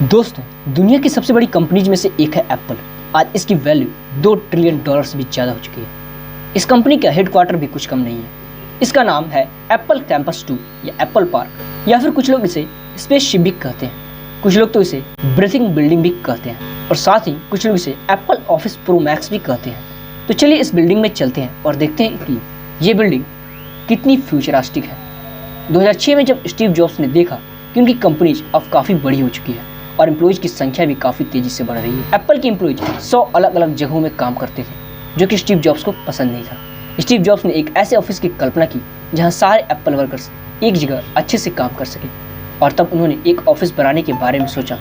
दोस्तों, दुनिया की सबसे बड़ी कंपनीज में से एक है एप्पल। आज इसकी वैल्यू $2 ट्रिलियन से भी ज़्यादा हो चुकी है। इस कंपनी का हेडक्वार्टर भी कुछ कम नहीं है। इसका नाम है एप्पल कैंपस 2 या एप्पल पार्क, या फिर कुछ लोग इसे स्पेसशिप भी कहते हैं। कुछ लोग तो इसे ब्रीथिंग बिल्डिंग भी कहते हैं, और साथ ही कुछ लोग इसे एप्पल ऑफिस प्रो मैक्स भी कहते हैं। तो चलिए इस बिल्डिंग में चलते हैं और देखते हैं कि ये बिल्डिंग कितनी फ्यूचरिस्टिक है। 2006 में जब स्टीव जॉब्स ने देखा कि उनकी कंपनीज अब काफ़ी बड़ी हो चुकी है और एम्प्लॉयज की संख्या भी काफ़ी तेज़ी से बढ़ रही है। एप्पल के एम्प्लॉयज 100 अलग अलग जगहों में काम करते थे, जो कि स्टीव जॉब्स को पसंद नहीं था। स्टीव जॉब्स ने एक ऐसे ऑफिस की कल्पना की जहां सारे एप्पल वर्कर्स एक जगह अच्छे से काम कर सके, और तब उन्होंने एक ऑफिस बनाने के बारे में सोचा।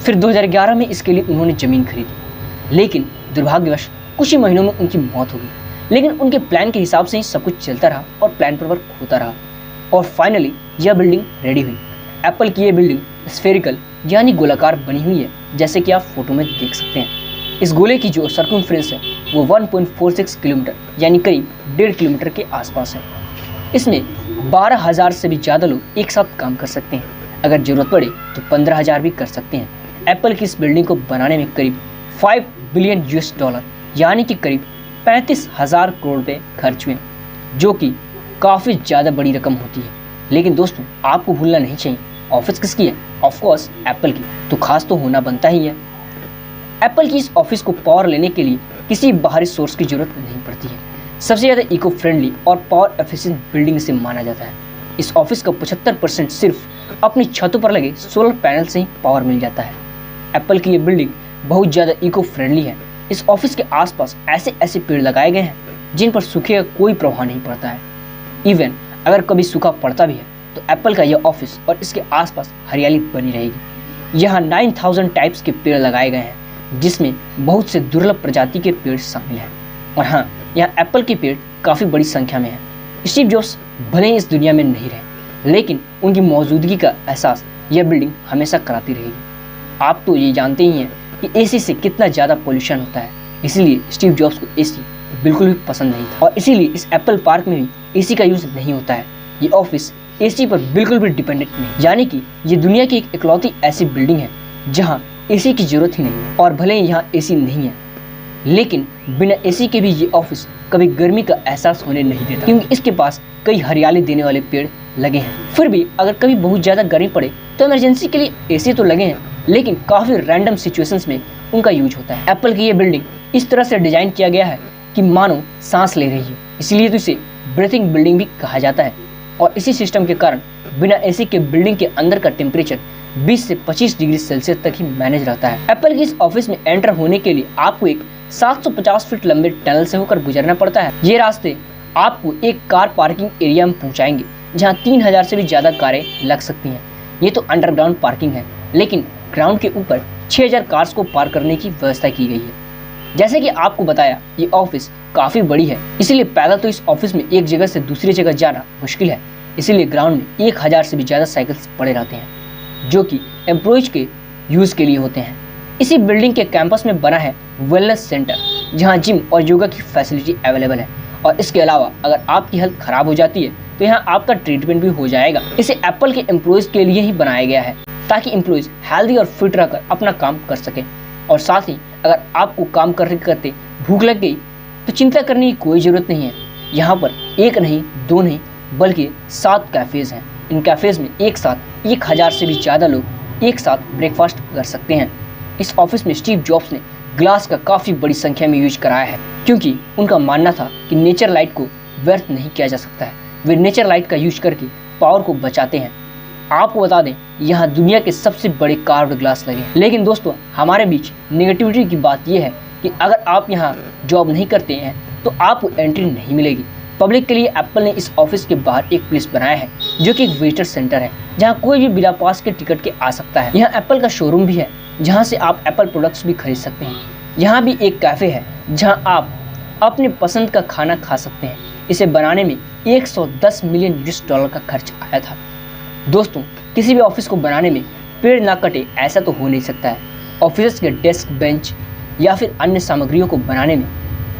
फिर 2011 में इसके लिए उन्होंने ज़मीन खरीदी, लेकिन दुर्भाग्यवश कुछ ही महीनों में उनकी मौत हो गई। लेकिन उनके प्लान के हिसाब से ही सब कुछ चलता रहा और प्लान पर वर्क होता रहा, और फाइनली यह बिल्डिंग रेडी हुई। एप्पल की यह बिल्डिंग स्फेरिकल यानी गोलाकार बनी हुई है, जैसे कि आप फोटो में देख सकते हैं। इस गोले की जो सर्कमफ्रेंस है वो 1.46 किलोमीटर यानी करीब 1.5 किलोमीटर के आसपास है। इसमें 12,000 से भी ज़्यादा लोग एक साथ काम कर सकते हैं। अगर जरूरत पड़े तो 15,000 भी कर सकते हैं। एप्पल की इस बिल्डिंग को बनाने में करीब $5 बिलियन यानी कि करीब 35,000 करोड़ रुपये खर्च हुए, जो कि काफ़ी ज़्यादा बड़ी रकम होती है। लेकिन दोस्तों, आपको भूलना नहीं चाहिए, ऑफिस किसकी है? ऑफ कोर्स एप्पल की, तो खास तो होना बनता ही है। एप्पल की इस ऑफिस को पावर लेने के लिए किसी बाहरी सोर्स की जरूरत नहीं पड़ती है। सबसे ज़्यादा इको फ्रेंडली और पावर एफिशिएंट बिल्डिंग से माना जाता है। इस ऑफिस का 75% सिर्फ अपनी छतों पर लगे सोलर पैनल से ही पावर मिल जाता है। एप्पल की ये बिल्डिंग बहुत ज़्यादा इको फ्रेंडली है। इस ऑफिस के आसपास ऐसे ऐसे पेड़ लगाए गए हैं जिन पर सूखे का कोई प्रभाव नहीं पड़ता है। इवन अगर कभी सूखा पड़ता भी है तो एप्पल का यह ऑफिस और इसके आसपास हरियाली बनी रहेगी। यहाँ 9,000 टाइप्स के पेड़ लगाए गए हैं, जिसमें बहुत से दुर्लभ प्रजाति के पेड़ शामिल हैं। और हाँ, यहाँ एप्पल के पेड़ काफ़ी बड़ी संख्या में हैं। स्टीव जॉब्स भले ही इस दुनिया में नहीं रहे, लेकिन उनकी मौजूदगी का एहसास यह बिल्डिंग हमेशा कराती रहेगी। आप तो ये जानते ही हैं कि एसी से कितना ज़्यादा पोल्यूशन होता है, इसलिए स्टीव जॉब्स को एसी बिल्कुल भी पसंद नहीं था, और इसीलिए इस एप्पल पार्क में भी एसी का यूज़ नहीं होता है। ये ऑफिस एसी पर बिल्कुल भी डिपेंडेंट नहीं, यानी कि ये दुनिया की एक इकलौती ऐसी बिल्डिंग है जहाँ एसी की जरूरत ही नहीं है। और भले ही यहाँ एसी नहीं है, लेकिन बिना एसी के भी ये ऑफिस कभी गर्मी का एहसास होने नहीं देता, क्योंकि इसके पास कई हरियाली देने वाले पेड़ लगे हैं। फिर भी अगर कभी बहुत ज़्यादा गर्मी पड़े तो इमरजेंसी के लिए एसी तो लगे हैं, लेकिन काफ़ी रैंडम सिचुएशंस में उनका यूज होता है। एप्पल की ये बिल्डिंग इस तरह से डिजाइन किया गया है कि मानो सांस ले रही है, इसलिए तो इसे ब्रीथिंग बिल्डिंग भी कहा जाता है। और इसी सिस्टम के कारण बिना एसी के बिल्डिंग के अंदर का टेम्परेचर 20 से 25 डिग्री सेल्सियस तक ही मैनेज रहता है। एप्पल की इस ऑफिस में एंटर होने के लिए आपको एक 750 फीट लंबे टनल से होकर गुजरना पड़ता है। ये रास्ते आपको एक कार पार्किंग एरिया में पहुंचाएंगे, जहां 3,000 से भी ज़्यादा कारें लग सकती हैं। ये तो अंडरग्राउंड पार्किंग है, लेकिन ग्राउंड के ऊपर 6,000 कार्स को पार्क करने की व्यवस्था की गई है। जैसे कि आपको बताया, ये ऑफिस काफ़ी बड़ी है, इसलिए पैदल तो इस ऑफिस में एक जगह से दूसरी जगह जाना मुश्किल है। इसीलिए ग्राउंड में 1,000 से भी ज़्यादा साइकिल्स पड़े रहते हैं, जो कि एम्प्लॉयज के यूज़ के लिए होते हैं। इसी बिल्डिंग के कैंपस में बना है वेलनेस सेंटर, जहां जिम और योगा की फैसिलिटी अवेलेबल है। और इसके अलावा अगर आपकी हेल्थ खराब हो जाती है तो यहाँ आपका ट्रीटमेंट भी हो जाएगा। इसे एप्पल के एम्प्लॉयज़ के लिए ही बनाया गया है, ताकि एम्प्लॉयज़ हेल्दी और फिट रहकर अपना काम कर सकें। और साथ ही अगर आपको काम करते करते भूख लग गई तो चिंता करने की कोई ज़रूरत नहीं है। यहाँ पर एक नहीं, दो नहीं, बल्कि 7 कैफ़ेज़ हैं। इन कैफ़ेज़ में एक साथ 1,000 से भी ज़्यादा लोग एक साथ ब्रेकफास्ट कर सकते हैं। इस ऑफिस में स्टीव जॉब्स ने ग्लास का काफ़ी बड़ी संख्या में यूज कराया है, क्योंकि उनका मानना था कि नेचर लाइट को व्यर्थ नहीं किया जा सकता है। वे नेचर लाइट का यूज करके पावर को बचाते हैं। आपको बता दें, यहाँ दुनिया के सबसे बड़े कार्व्ड ग्लास लगे हैं। लेकिन दोस्तों, हमारे बीच नेगेटिविटी की बात यह है कि अगर आप यहाँ जॉब नहीं करते हैं तो आपको एंट्री नहीं मिलेगी। पब्लिक के लिए एप्पल ने इस ऑफिस के बाहर एक प्लेस बनाया है, जो कि एक विजिटर सेंटर है, जहाँ कोई भी बिना पास के टिकट के आ सकता है। यहाँ एप्पल का शोरूम भी है, जहाँ से आप एप्पल प्रोडक्ट्स भी खरीद सकते हैं। यहाँ भी एक कैफ़े है, जहाँ आप अपने पसंद का खाना खा सकते हैं। इसे बनाने में $110 मिलियन का खर्च आया था। दोस्तों, किसी भी ऑफिस को बनाने में पेड़ ना कटे ऐसा तो हो नहीं सकता है। ऑफिस के डेस्क, बेंच या फिर अन्य सामग्रियों को बनाने में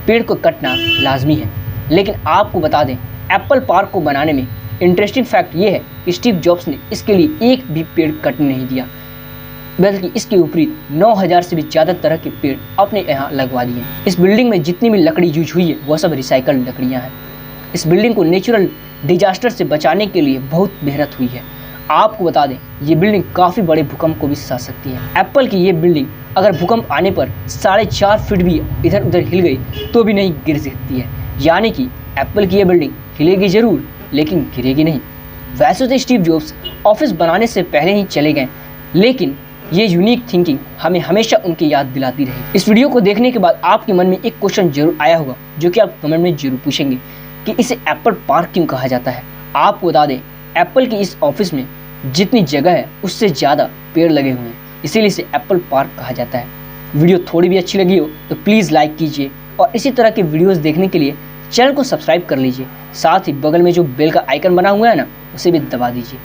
पेड़ को कटना लाजमी है। लेकिन आपको बता दें, एप्पल पार्क को बनाने में इंटरेस्टिंग फैक्ट ये है कि स्टीव जॉब्स ने इसके लिए एक भी पेड़ कटने नहीं दिया। बल्कि इसके विपरीत 9000 से भी ज़्यादा तरह के पेड़ अपने यहाँ लगवा दिए। इस बिल्डिंग में जितनी भी लकड़ी यूज हुई है वह सब रिसाइकल्ड लकड़ियाँ हैं। इस बिल्डिंग को नेचुरल डिजास्टर से बचाने के लिए बहुत मेहनत हुई है। आपको बता दें, ये बिल्डिंग काफ़ी बड़े भूकंप को भी सह सकती है। एप्पल की ये बिल्डिंग अगर भूकंप आने पर 4.5 फीट भी इधर उधर हिल गई तो भी नहीं गिर सकती है। यानी कि एप्पल की ये बिल्डिंग हिलेगी ज़रूर लेकिन गिरेगी नहीं। वैसे तो स्टीव जॉब्स ऑफिस बनाने से पहले ही चले गए, लेकिन ये यूनिक थिंकिंग हमें हमेशा उनकी याद दिलाती रही। इस वीडियो को देखने के बाद आपके मन में एक क्वेश्चन जरूर आया होगा जो कि आप कमेंट में जरूर पूछेंगे कि इसे एप्पल पार्क क्यों कहा जाता है। आपको बता दें, एप्पल की इस ऑफिस में जितनी जगह है उससे ज़्यादा पेड़ लगे हुए हैं, इसीलिए इसे एप्पल पार्क कहा जाता है। वीडियो थोड़ी भी अच्छी लगी हो तो प्लीज़ लाइक कीजिए और इसी तरह के वीडियोस देखने के लिए चैनल को सब्सक्राइब कर लीजिए। साथ ही बगल में जो बेल का आइकन बना हुआ है ना, उसे भी दबा दीजिए।